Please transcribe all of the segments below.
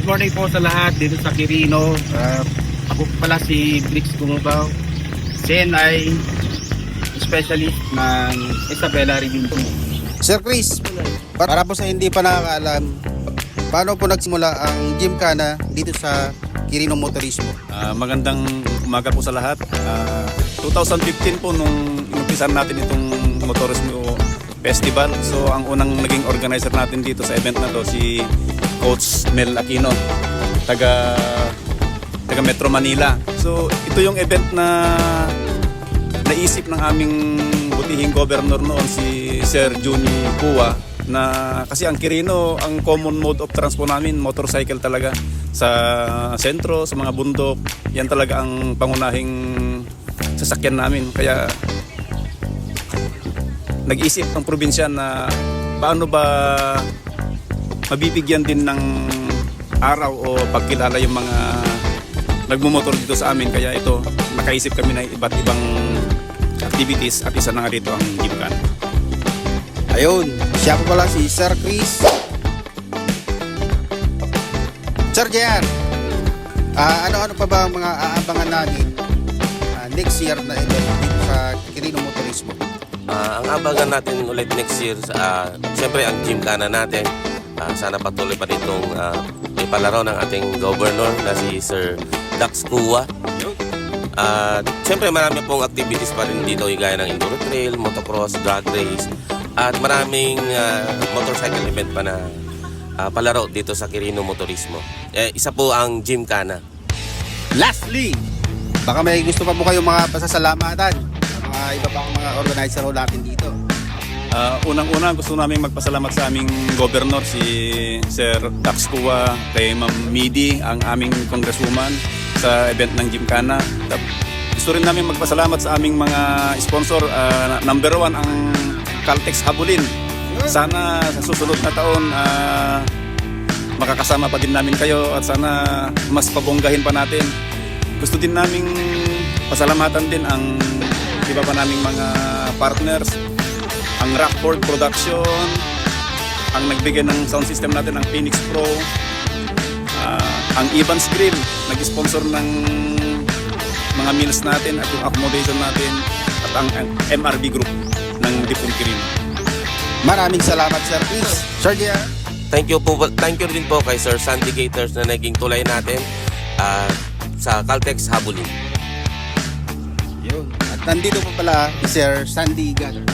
good morning po sa lahat dito sa Quirino. Ako pala si Brix Gumubaw. Sen ay specialist ng Isabela Review. Sir Chris, para po sa hindi pa nakakaalam, paano po nagsimula ang Gymkhana dito sa Quirino Motorismo? Magandang umaga po sa lahat. 2015 po nung inumpisan natin itong Motorismo Festival. So ang unang naging organizer natin dito sa event na to si Coach Mel Aquino, taga Metro Manila. So ito yung event na naisip ng aming butihing governor noon, si Sir Juni Pua, na kasi ang Quirino, ang common mode of transport namin, motorcycle talaga. Sa sentro, sa mga bundok, yan talaga ang pangunahing sasakyan namin. Kaya nag-isip ng probinsya na paano ba mabibigyan din ng araw o pagkilala yung mga nagmumotor dito sa amin. Kaya ito, nakaisip kami ng iba't ibang activities at isa na nga dito ang Gymkhana. Ayun, siya po pala si Sir Chris. Sir JR, ano-ano pa ba ang mga aabangan natin next year na event dito sa Quirino Motorismo? Ang abangan natin ulit next year, siyempre ang Gymkhana natin. Sana patuloy pa ditong ipalaro ng ating governor na si Sir Dax Kua. Siyempre marami pong activities pa rin dito, gaya ng enduro trail, motocross, drag race, at maraming motorcycle event pa na palaro dito sa Quirino Motorismo. Isa po ang Gymkhana. Lastly, baka may gusto pa po kayong mga pasasalamatan sa mga iba pang mga organizer natin dito. Unang-una gusto namin magpasalamat sa aming governor, si Sir Dax Kua, kay Ma'am Midi, ang aming congresswoman, sa event ng Gymkhana. Gusto rin namin magpasalamat sa aming mga sponsor. Number 1 ang Caltex Habulin. Sana sa susunod na taon makakasama pa din namin kayo at sana mas pabonggahin pa natin. Gusto din naming pasalamatan din ang iba pa naming mga partners, ang Rockford Production, ang nagbigay ng sound system natin, ang Phoenix Pro, ang Evans Grill, nag-sponsor ng mga meals natin at yung accommodation natin, at ang MRB Group ng Dipon Quirino. Maraming salamat Sir Chris. Sir JR, Thank you din po kay Sir Sandy Gators na naging tulay natin sa Caltex Habulin. yun. At nandito po pala si Sir Sandy Gators.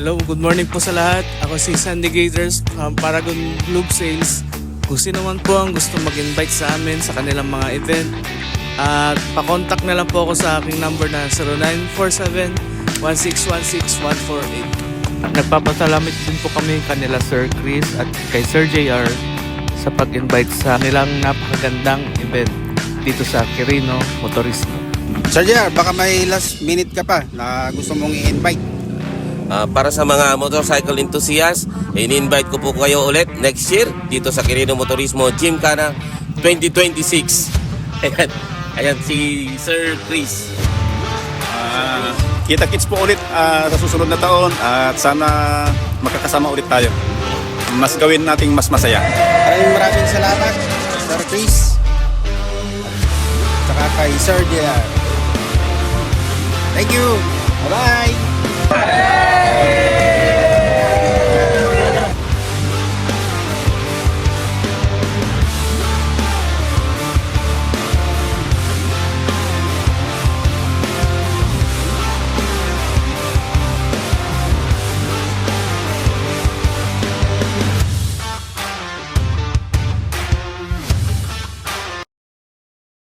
Hello, good morning po sa lahat. Ako si Sandy Gators from Paragon Globe Sales. Kung sino man po ang gusto mag-invite sa amin sa kanilang mga event, at pa-contact na lang po ako sa aking number na 0947-1616-148. At nagpapasalamat din po kami kanila Sir Chris at kay Sir JR sa pag-invite sa nilang napakagandang event dito sa Quirino Motorismo. Sir JR, baka may last minute ka pa na gusto mong i-invite. Para sa mga motorcycle enthusiasts, in-invite ko po kayo ulit next year dito sa Quirino Motorismo Gymkhana 2026. Ayan si Sir Chris. Kita-kits po ulit sa susunod na taon at sana makakasama ulit tayo. Mas gawin nating mas masaya. Maraming salamat Sir Chris at saka kay Sir JR. Thank you. Bye-bye.